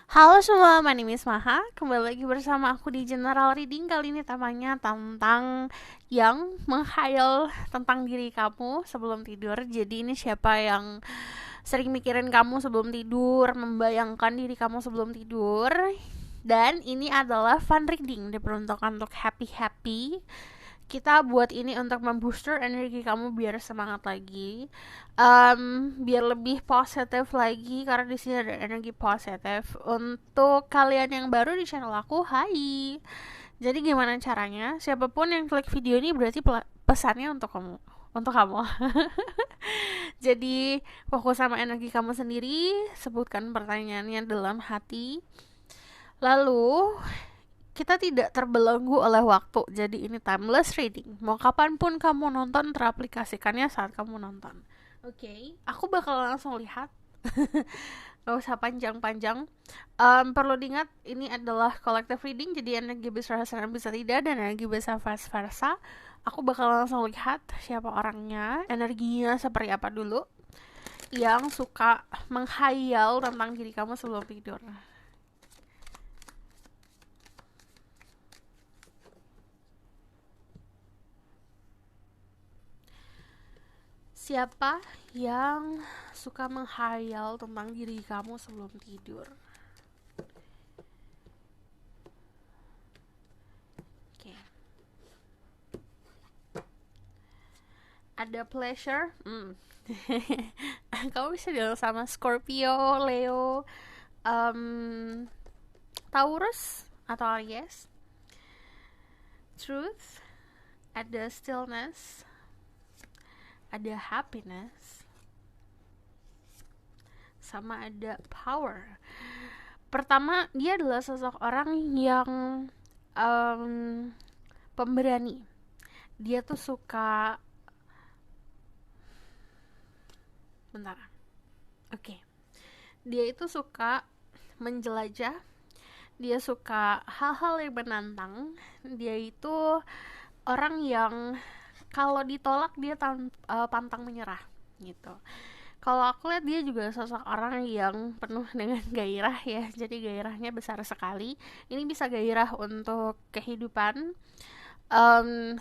Halo semua, my name is Maha. Kembali lagi bersama aku di General Reading. Kali ini temanya tentang yang menghayal tentang diri kamu sebelum tidur. Jadi ini siapa yang sering mikirin kamu sebelum tidur, membayangkan diri kamu sebelum tidur. Dan ini adalah fun reading, diperuntukkan untuk happy-happy. Kita buat ini untuk membooster energi kamu biar semangat lagi, biar lebih positif lagi karena di sini ada energi positif. Untuk kalian yang baru di channel aku, hai. Jadi gimana caranya? Siapapun yang klik video ini berarti pesannya untuk kamu. Jadi fokus sama energi kamu sendiri, sebutkan pertanyaannya dalam hati. Lalu kita tidak terbelenggu oleh waktu. Jadi ini timeless reading. Mau kapanpun kamu nonton, teraplikasikannya saat kamu nonton. Oke, aku bakal langsung lihat. Gak usah panjang-panjang. Perlu diingat ini adalah collective reading, jadi energi bisa sana bisa tidak, dan energi bisa vice versa. Aku bakal langsung lihat siapa orangnya, energinya seperti apa dulu, yang suka menghayal tentang diri kamu sebelum tidur. Siapa yang suka menghayal tentang diri kamu sebelum tidur? Oke. Ada pleasure. Kamu bisa bilang sama Scorpio, Leo, um, Taurus atau Aries. Truth, ada stillness, ada happiness, sama ada power. Pertama, dia adalah sosok orang yang um, pemberani. Dia tuh suka, bentar, oke, dia itu suka menjelajah, dia suka hal-hal yang menantang. Dia itu orang yang kalau ditolak dia pantang menyerah gitu. Kalau aku lihat dia juga sosok orang yang penuh dengan gairah ya. Jadi gairahnya besar sekali. Ini bisa gairah untuk kehidupan,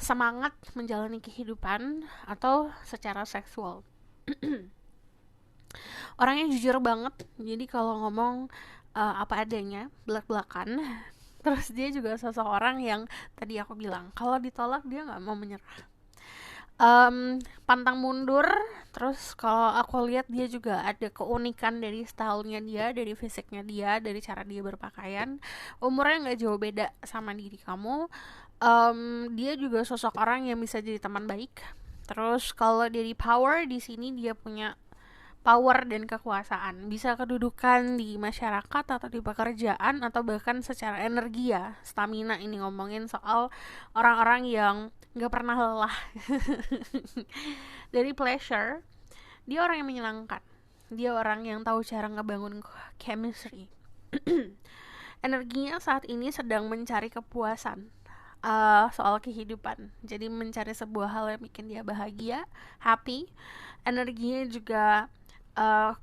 semangat menjalani kehidupan, atau secara seksual. Orangnya jujur banget. Jadi kalau ngomong apa adanya, belak-belakan. Terus dia juga sosok orang yang tadi aku bilang, kalau ditolak dia nggak mau menyerah. Pantang mundur. Terus kalau aku lihat dia juga ada keunikan dari stylenya dia, dari fisiknya dia, dari cara dia berpakaian. Umurnya nggak jauh beda sama diri kamu. Dia juga sosok orang yang bisa jadi teman baik. Terus kalau dari power, di sini dia punya power dan kekuasaan, bisa kedudukan di masyarakat atau di pekerjaan atau bahkan secara energi ya, stamina. Ini ngomongin soal orang-orang yang nggak pernah lelah. Dari pleasure, dia orang yang menyenangkan, dia orang yang tahu cara ngebangun chemistry. Energinya saat ini sedang mencari kepuasan, soal kehidupan. Jadi mencari sebuah hal yang bikin dia bahagia, happy. Energinya juga uh,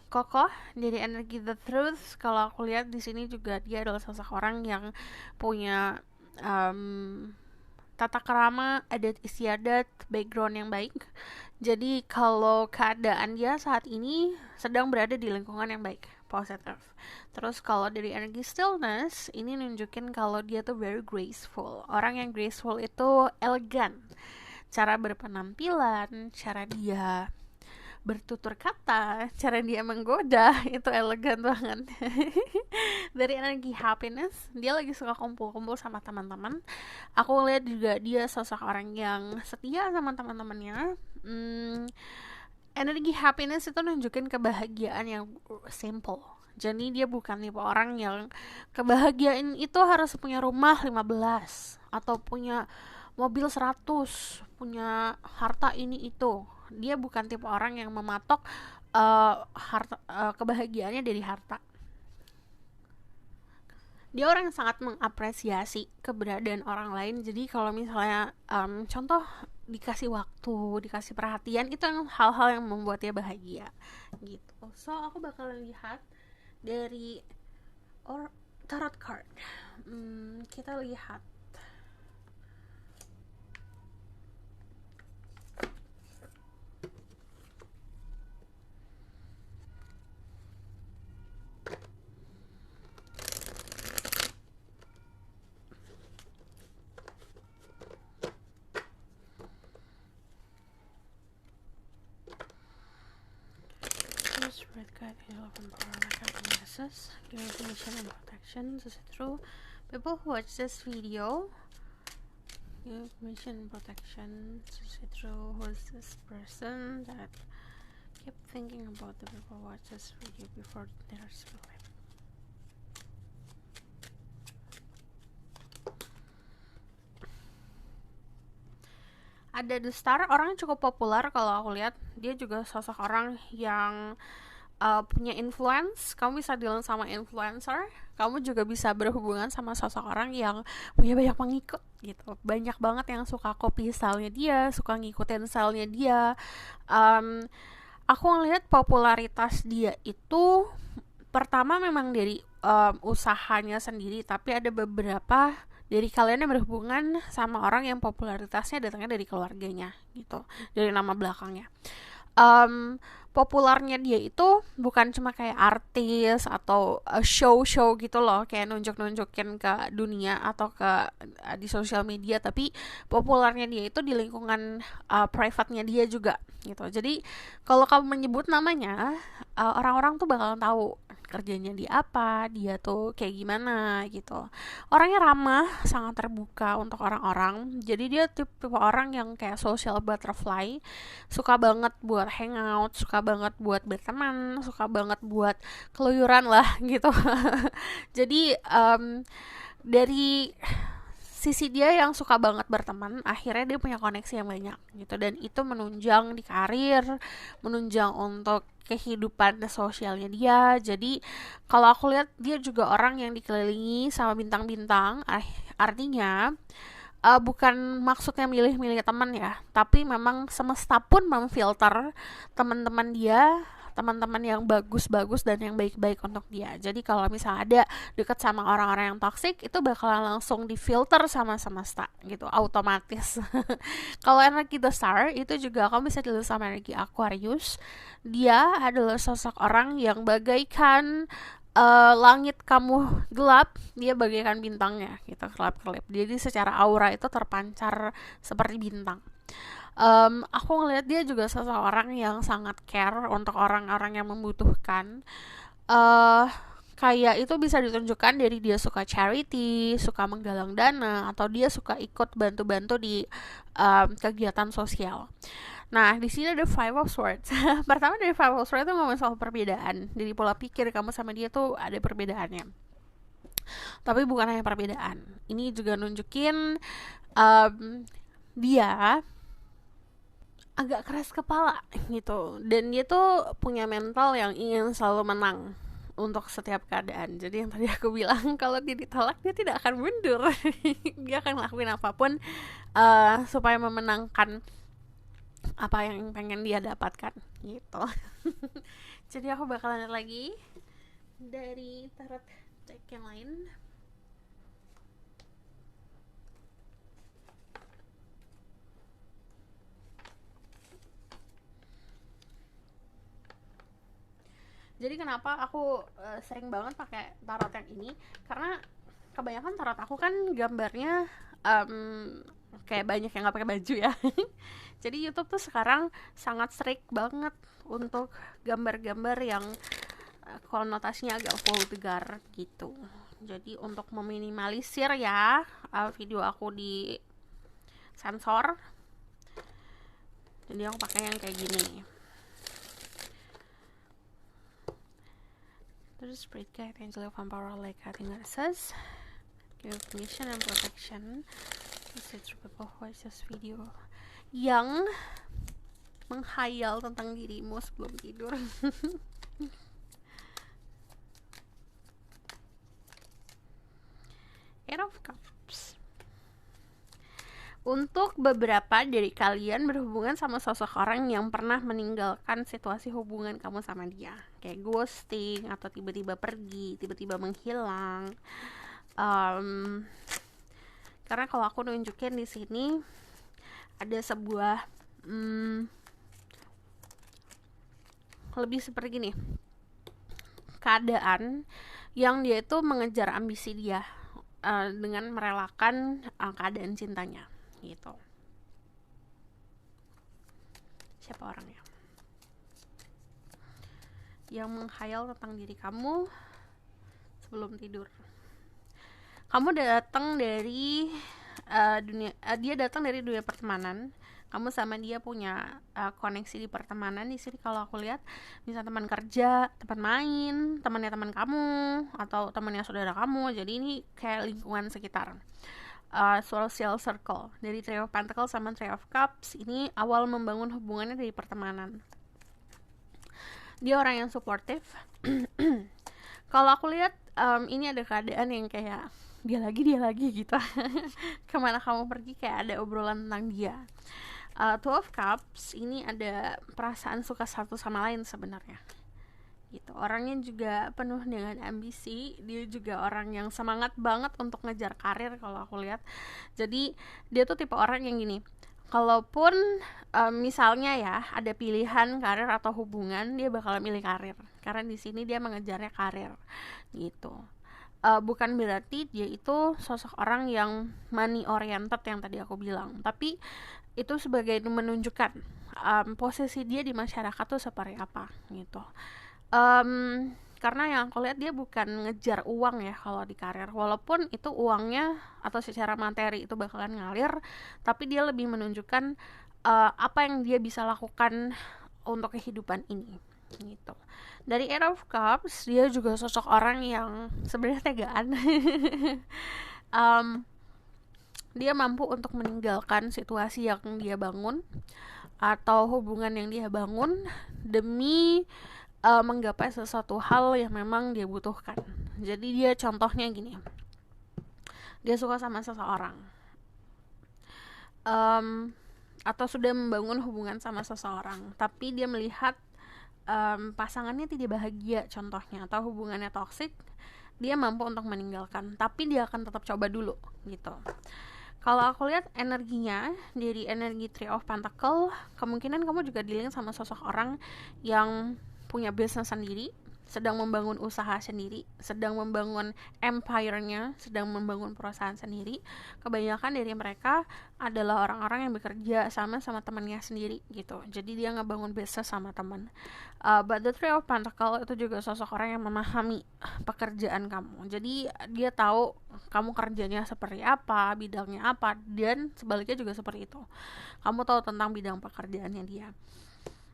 kokoh. Jadi energi the truth. Kalau aku lihat di sini juga dia adalah sosok orang yang punya um, tata krama, adat istiadat, background yang baik. Jadi kalau keadaan dia saat ini sedang berada di lingkungan yang baik, positif. Terus kalau dari energi stillness, ini nunjukin kalau dia tuh very graceful. Orang yang graceful itu elegan. Cara berpenampilan, cara dia bertutur kata, cara dia menggoda itu elegan banget. Dari energi happiness, dia lagi suka kumpul-kumpul sama teman-teman. Aku lihat juga dia sosok orang yang setia sama teman-temannya. Energi happiness itu nunjukin kebahagiaan yang simple. Jadi dia bukan tipe orang yang kebahagiaan itu harus punya rumah 15 atau punya mobil 100, punya harta ini itu. Dia bukan tipe orang yang mematok kebahagiaannya dari harta. Dia orang yang sangat mengapresiasi keberadaan orang lain. Jadi kalau misalnya contoh dikasih waktu, dikasih perhatian, itu yang hal-hal yang membuat dia bahagia gitu. So aku bakal lihat dari or tarot card. Kita lihat. Red card, angel of empower, like happiness, give information and protection to see through. People who watch this video, give information and protection to see through. Who is this person that keep thinking about the people who watch this video before their sleep? Ada The Star, orangnya cukup populer kalau aku lihat. Dia juga sosok orang yang punya influence. Kamu bisa deal sama influencer. Kamu juga bisa berhubungan sama sosok orang yang punya banyak pengikut gitu. Banyak banget yang suka copy style-nya dia, suka ngikutin style-nya dia. Aku ngelihat popularitas dia itu pertama memang dari usahanya sendiri, tapi ada beberapa dari kalian yang berhubungan sama orang yang popularitasnya datangnya dari keluarganya gitu, dari nama belakangnya. Populernya dia itu bukan cuma kayak artis atau show gitu loh, kayak nunjukin ke dunia atau ke di sosial media, tapi populernya dia itu di lingkungan private-nya dia juga gitu. Jadi kalau kamu menyebut namanya, orang-orang tuh bakalan tahu kerjanya di apa, dia tuh kayak gimana gitu. Orangnya ramah, sangat terbuka untuk orang-orang. Jadi dia tipe orang yang kayak social butterfly, suka banget buat hangout, suka banget buat berteman, suka banget buat keluyuran lah gitu. Jadi dari sisi dia yang suka banget berteman, akhirnya dia punya koneksi yang banyak gitu, dan itu menunjang di karir, menunjang untuk kehidupan sosialnya dia. Jadi kalau aku lihat dia juga orang yang dikelilingi sama bintang-bintang, artinya bukan maksudnya milih-milih teman ya, tapi memang semesta pun memfilter teman-teman dia, teman-teman yang bagus-bagus dan yang baik-baik untuk dia. Jadi kalau misalnya ada deket sama orang-orang yang toksik, itu bakalan langsung difilter sama semesta gitu, otomatis. Kalau energi The Star itu juga kamu bisa dilihat sama energi Aquarius. Dia adalah sosok orang yang bagaikan langit kamu gelap, dia bagaikan bintangnya gitu, kelap-kelip. Jadi secara aura itu terpancar seperti bintang. Aku ngelihat dia juga seseorang yang sangat care untuk orang-orang yang membutuhkan. Kayak itu bisa ditunjukkan dari dia suka charity, suka menggalang dana, atau dia suka ikut bantu-bantu di kegiatan sosial. Nah, di sini ada Five of Swords. Pertama dari Five of Swords itu ngomong soal perbedaan. Dari pola pikir kamu sama dia tuh ada perbedaannya. Tapi bukan hanya perbedaan. Ini juga nunjukin dia agak keras kepala gitu, dan dia tuh punya mental yang ingin selalu menang untuk setiap keadaan. Jadi yang tadi aku bilang, kalau dia ditolak dia tidak akan mundur. Dia akan lakuin apapun supaya memenangkan apa yang pengen dia dapatkan gitu. Jadi aku bakalan lihat lagi dari tarot deck yang lain. Jadi kenapa aku sering banget pakai tarot yang ini? Karena kebanyakan tarot aku kan gambarnya kayak banyak yang nggak pakai baju ya. Jadi YouTube tuh sekarang sangat strict banget untuk gambar-gambar yang konotasinya agak vulgar gitu. Jadi untuk meminimalisir ya video aku di sensor, jadi aku pakai yang kayak gini. Terus Spirit Guide, Angel of Empower, like cutting nurses, give permission and protection to see through people who watch this video, yang menghayal tentang dirimu sebelum tidur. Eight of Cups. Untuk beberapa dari kalian berhubungan sama sosok orang yang pernah meninggalkan situasi hubungan kamu sama dia, kayak ghosting atau tiba-tiba pergi, tiba-tiba menghilang. Um, karena kalau aku nunjukin di sini ada sebuah lebih seperti gini, keadaan yang dia itu mengejar ambisi dia dengan merelakan keadaan cintanya gitu. Siapa orangnya yang menghayal tentang diri kamu sebelum tidur? Kamu datang dari dia datang dari dunia pertemanan. Kamu sama dia punya koneksi di pertemanan. Di sini kalau aku lihat, misalnya teman kerja, teman main, temannya teman kamu, atau temannya saudara kamu. Jadi ini kayak lingkungan sekitar. Social circle. Dari Three of Pentacles sama Three of Cups, ini awal membangun hubungannya dari pertemanan. Dia orang yang supportive. Kalau aku lihat ini ada keadaan yang kayak dia lagi gitu. Kemana kamu pergi kayak ada obrolan tentang dia. Two of Cups, ini ada perasaan suka satu sama lain sebenarnya gitu. Orangnya juga penuh dengan ambisi. Dia juga orang yang semangat banget untuk ngejar karir kalau aku lihat. Jadi dia tuh tipe orang yang gini, kalaupun misalnya ya ada pilihan karir atau hubungan, dia bakal milih karir karena di sini dia mengejarnya karir gitu. Bukan berarti dia itu sosok orang yang money oriented yang tadi aku bilang, tapi itu sebagai menunjukkan posisi dia di masyarakat tuh seperti apa gitu. Karena yang aku lihat dia bukan ngejar uang ya kalau di karir, walaupun itu uangnya atau secara materi itu bakalan ngalir, tapi dia lebih menunjukkan apa yang dia bisa lakukan untuk kehidupan ini gitu. Dari Eight of Cups, dia juga sosok orang yang sebenarnya tegaan. Dia mampu untuk meninggalkan situasi yang dia bangun atau hubungan yang dia bangun demi menggapai sesuatu hal yang memang dia butuhkan. Jadi dia contohnya gini, dia suka sama seseorang atau sudah membangun hubungan sama seseorang, tapi dia melihat pasangannya tidak bahagia contohnya, atau hubungannya toksik, dia mampu untuk meninggalkan, tapi dia akan tetap coba dulu gitu. Kalau aku lihat energinya dari energi Three of Pentacle, kemungkinan kamu juga dealing sama sosok orang yang punya bisnis sendiri, sedang membangun usaha sendiri, sedang membangun empire-nya, sedang membangun perusahaan sendiri. Kebanyakan dari mereka adalah orang-orang yang bekerja sama temannya sendiri gitu. Jadi dia ngebangun bisnis sama teman. But the Three of Pentacles itu juga sosok orang yang memahami pekerjaan kamu. Jadi dia tahu kamu kerjanya seperti apa, bidangnya apa, dan sebaliknya juga seperti itu. Kamu tahu tentang bidang pekerjaannya dia.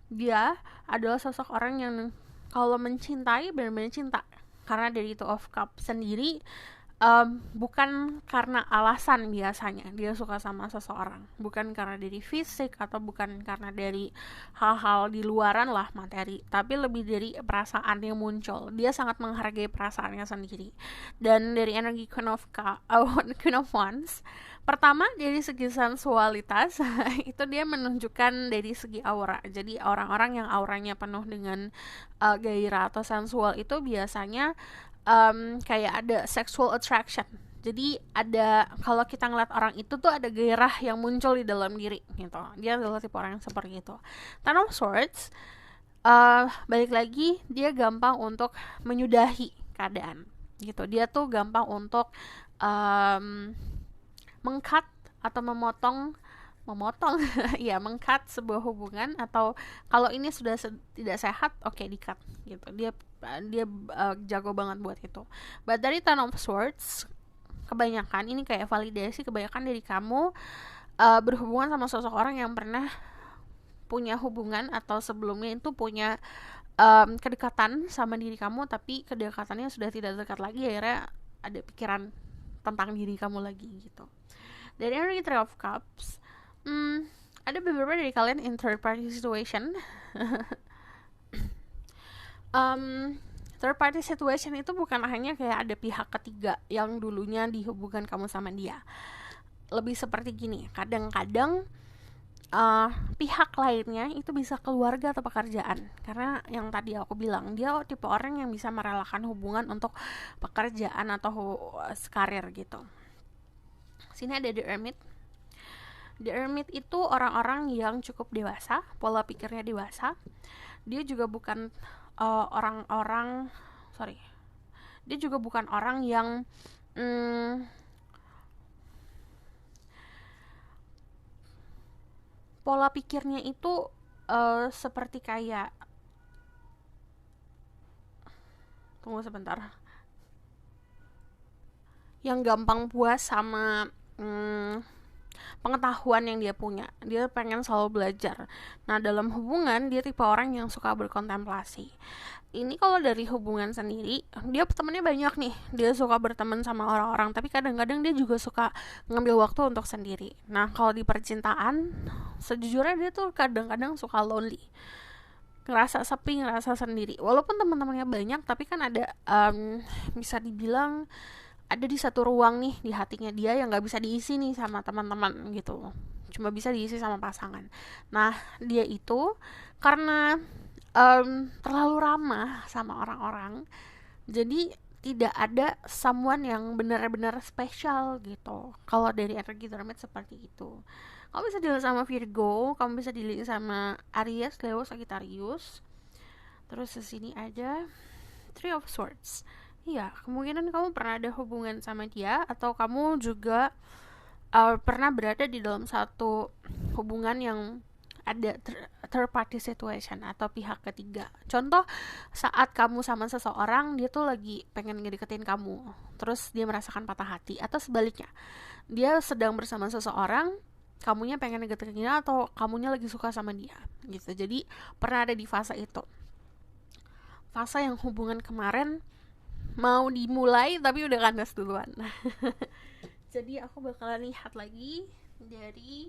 Dia adalah sosok orang yang kalau mencintai benar-benar cinta, karena dari Two of Cups sendiri bukan karena alasan biasanya dia suka sama seseorang, bukan karena dari fisik atau bukan karena dari hal-hal di luaran lah materi, tapi lebih dari perasaan yang muncul. Dia sangat menghargai perasaannya sendiri. Dan dari energi Queen of Wands, pertama dari segi sensualitas itu dia menunjukkan dari segi aura. Jadi orang-orang yang auranya penuh dengan gairah atau sensual itu biasanya kayak ada sexual attraction. Jadi ada, kalau kita ngeliat orang itu tuh ada gairah yang muncul di dalam diri gitu. Dia adalah tipe orang yang seperti itu. Ten of Swords, balik lagi, dia gampang untuk menyudahi keadaan gitu. Dia tuh gampang untuk meng-cut atau memotong ya, meng-cut sebuah hubungan, atau kalau ini sudah tidak sehat, oke, di-cut gitu. Dia jago banget buat itu. But dari Ten of Swords, kebanyakan ini kayak validasi, kebanyakan dari kamu berhubungan sama sosok orang yang pernah punya hubungan atau sebelumnya itu punya kedekatan sama diri kamu, tapi kedekatannya sudah tidak dekat lagi, akhirnya ada pikiran tentang diri kamu lagi gitu. Dari energi Three of Cups, ada beberapa dari kalian in third party situation. Third party situation itu bukan hanya kayak ada pihak ketiga yang dulunya dihubungkan kamu sama dia. lebih seperti gini, kadang-kadang pihak lainnya itu bisa keluarga atau pekerjaan, karena yang tadi aku bilang dia tipe orang yang bisa merelakan hubungan untuk pekerjaan atau karir gitu. Sini ada The Hermit. The Hermit itu orang-orang yang cukup dewasa, pola pikirnya dewasa. Dia juga bukan orang-orang sorry dia juga bukan orang yang pola pikirnya itu seperti kayak, tunggu sebentar, yang gampang puas sama pengetahuan yang dia punya. Dia pengen selalu belajar. Nah, dalam hubungan dia tipe orang yang suka berkontemplasi. Ini kalau dari hubungan sendiri, dia temennya banyak nih. Dia suka berteman sama orang-orang, tapi kadang-kadang dia juga suka ngambil waktu untuk sendiri. Nah, kalau di percintaan, sejujurnya dia tuh kadang-kadang suka lonely, ngerasa sepi, ngerasa sendiri. Walaupun teman-temannya banyak, tapi kan ada bisa dibilang ada di satu ruang nih di hatinya dia yang nggak bisa diisi nih sama teman-teman gitu, cuma bisa diisi sama pasangan. Nah, dia itu karena terlalu ramah sama orang-orang, jadi tidak ada someone yang benar-benar spesial gitu. Kalau dari energi Hermit seperti itu. Kamu bisa dilihat sama Virgo, kamu bisa dilihat sama Aries, Leo, Sagittarius. Terus di sini ada Three of Swords. Iya, kemungkinan kamu pernah ada hubungan sama dia, atau kamu juga pernah berada di dalam satu hubungan yang ada third party situation atau pihak ketiga. Contoh, saat kamu sama seseorang, dia tuh lagi pengen ngedeketin kamu, terus dia merasakan patah hati, atau sebaliknya, dia sedang bersama seseorang, kamunya pengen ngedeketin dia, atau kamunya lagi suka sama dia gitu. Jadi pernah ada di fase itu, fase yang hubungan kemarin mau dimulai tapi udah kandas duluan. Jadi aku bakalan lihat lagi dari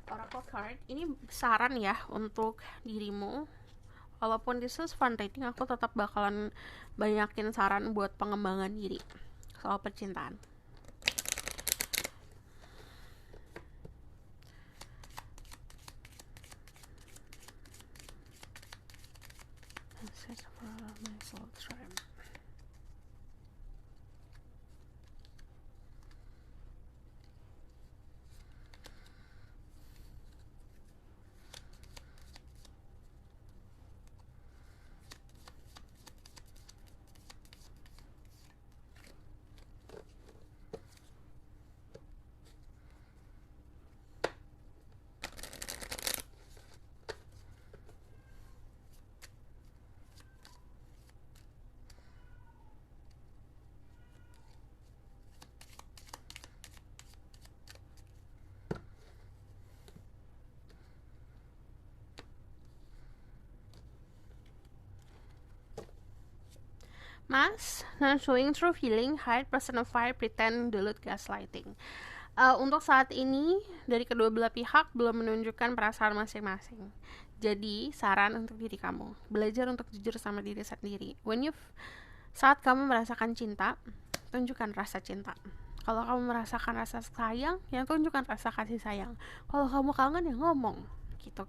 Oracle card. Ini saran ya untuk dirimu. Walaupun this is fun rating, aku tetap bakalan banyakin saran buat pengembangan diri soal percintaan. Mas, showing true feeling, hide, personify, pretend, dilute, gaslighting. Untuk saat ini, dari kedua belah pihak belum menunjukkan perasaan masing-masing. Jadi, saran untuk diri kamu, belajar untuk jujur sama diri sendiri. Saat kamu merasakan cinta, tunjukkan rasa cinta. Kalau kamu merasakan rasa sayang, ya tunjukkan rasa kasih sayang. Kalau kamu kangen, ya ngomong gitu.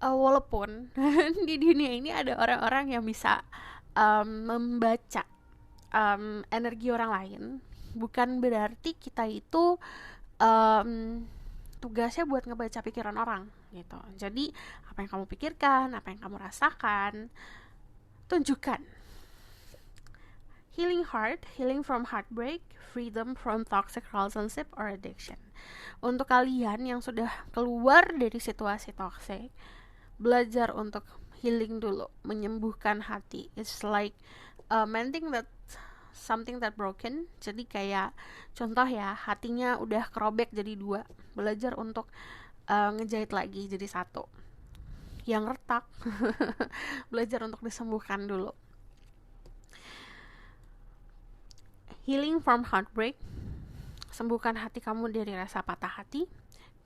Walaupun di dunia ini ada orang-orang yang bisa membaca energi orang lain, bukan berarti kita itu tugasnya buat ngebaca pikiran orang gitu. Jadi apa yang kamu pikirkan, apa yang kamu rasakan, tunjukkan. Healing heart, healing from heartbreak, freedom from toxic relationship or addiction. Untuk kalian yang sudah keluar dari situasi toxic, belajar untuk healing dulu, menyembuhkan hati. It's like mending that something that broken. Jadi kayak contoh ya, hatinya udah kerobek jadi dua, belajar untuk ngejahit lagi jadi satu. Yang retak belajar untuk disembuhkan dulu. Healing from heartbreak, sembuhkan hati kamu dari rasa patah hati.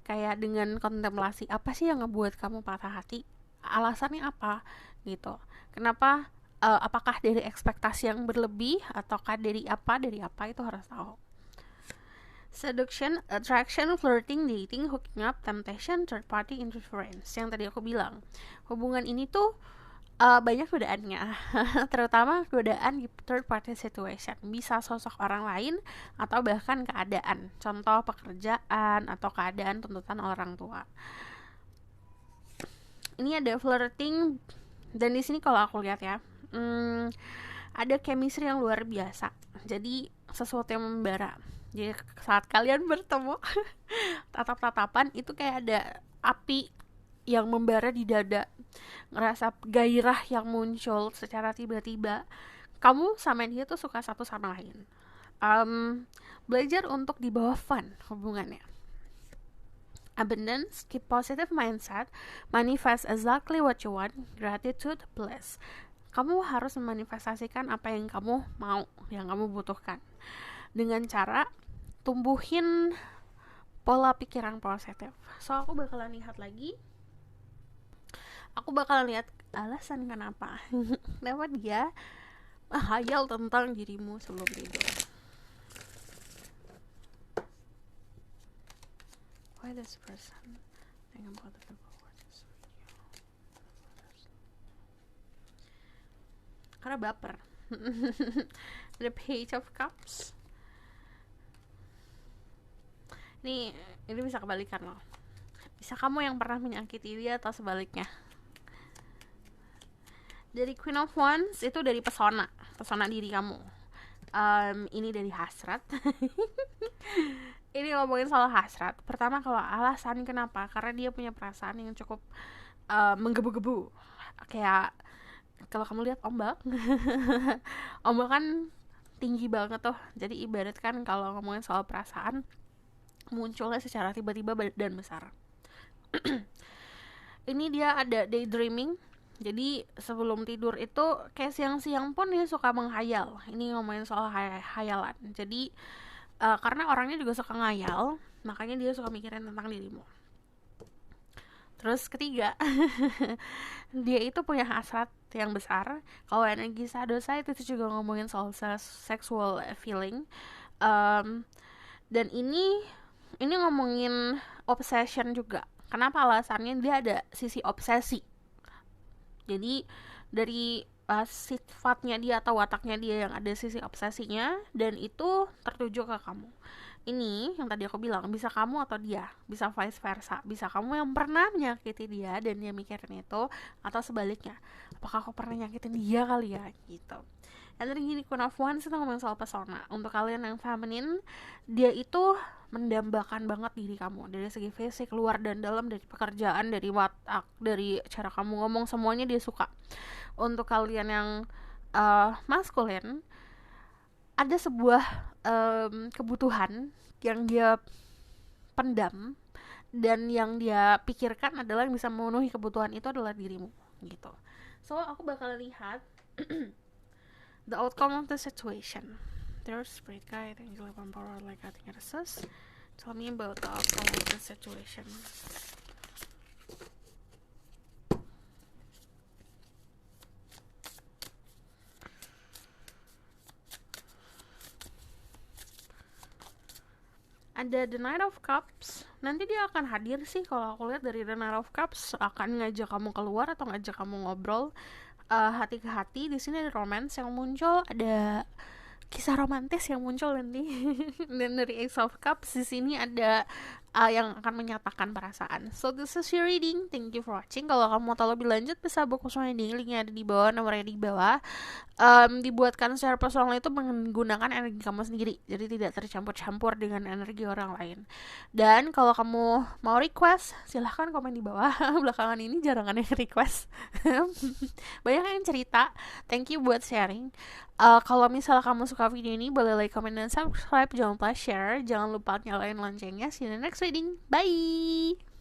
Kayak dengan kontemplasi, apa sih yang ngebuat kamu patah hati, alasannya apa gitu, kenapa, apakah dari ekspektasi yang berlebih ataukah dari apa itu harus tahu. Seduction, attraction, flirting, dating, hooking up, temptation, third party interference. Yang tadi aku bilang, hubungan ini tuh banyak godaannya. Terutama godaan di third party situation. Bisa sosok orang lain atau bahkan keadaan. Contoh pekerjaan atau keadaan tuntutan orang tua. Ini ada flirting, dan di sini kalau aku lihat ya, ada chemistry yang luar biasa. Jadi sesuatu yang membara. Jadi saat kalian bertemu tatap-tatapan itu kayak ada api yang membara di dada, ngerasa gairah yang muncul secara tiba-tiba. Kamu sama dia tuh suka satu sama lain. Belajar untuk dibawa fun hubungannya. Abundance, keep positive mindset, manifest exactly what you want, gratitude, bliss. Kamu harus memanifestasikan apa yang kamu mau, yang kamu butuhkan, dengan cara tumbuhin pola pikiran positif. So aku bakalan lihat lagi. Aku bakalan lihat alasan kenapa dia hayal tentang dirimu sebelum tidur. Why this person think about the people watching this video? Karena baper. The Page of Cups. Ini bisa kebalikan loh. Bisa kamu yang pernah menyakiti dia atau sebaliknya. Dari Queen of Wands itu dari pesona diri kamu. Ini dari hasrat. Ini ngomongin soal hasrat. Pertama, kalau alasan kenapa, karena dia punya perasaan yang cukup menggebu-gebu. Kayak kalau kamu lihat ombak, ombak kan tinggi banget tuh. Jadi ibarat kan kalau ngomongin soal perasaan, munculnya secara tiba-tiba dan besar. Ini dia ada daydreaming. Jadi sebelum tidur itu kayak siang-siang pun dia suka menghayal. Ini ngomongin soal hayalan. Jadi karena orangnya juga suka ngayal, makanya dia suka mikirin tentang dirimu. Terus ketiga, dia itu punya hasrat yang besar. Kalau energi sadosa itu juga ngomongin soal sexual feeling. Dan ini ngomongin obsession juga. Kenapa alasannya? Dia ada sisi obsesi. Jadi dari sifatnya dia atau wataknya dia yang ada sisi obsesinya, dan itu tertuju ke kamu. Ini yang tadi aku bilang, bisa kamu atau dia, bisa vice versa. Bisa kamu yang pernah menyakiti dia dan dia mikirin itu, atau sebaliknya, apakah aku pernah nyakitin dia kali ya, gitu. Dan dari gini, Queen of Wands itu ngomongin soal pesona. Untuk kalian yang feminine, dia itu mendambakan banget diri kamu dari segi fisik, luar dan dalam, dari pekerjaan, dari watak, dari cara kamu ngomong, semuanya dia suka. Untuk kalian yang maskulin, ada sebuah kebutuhan yang dia pendam, dan yang dia pikirkan adalah yang bisa memenuhi kebutuhan itu adalah dirimu, gitu. So aku bakal lihat the outcome of the situation. There's Spirit Guide, Angel of Power, like I think it is. Tell me about the outcome of the situation. Ada The Knight of Cups. Nanti dia akan hadir sih, kalau aku lihat dari The Knight of Cups, akan ngajak kamu keluar atau ngajak kamu ngobrol hati ke hati. Di sini ada romance yang muncul, ada kisah romantis yang muncul nanti. Dan dari Ace of Cups di sini ada yang akan menyatakan perasaan. So this is your reading. Thank you for watching. Kalau kamu mau tahu lebih lanjut, bisa buku reading, linknya ada di bawah, nomornya di bawah. Dibuatkan secara personal itu menggunakan energi kamu sendiri, jadi tidak tercampur-campur dengan energi orang lain. Dan kalau kamu mau request, silahkan komen di bawah. Belakangan ini jarang ada yang request. Banyak yang cerita. Thank you buat sharing. Kalau misalnya kamu suka video ini, boleh like, comment, dan subscribe. Jangan lupa share. Jangan lupa nyalain loncengnya. See you in the next reading. Bye!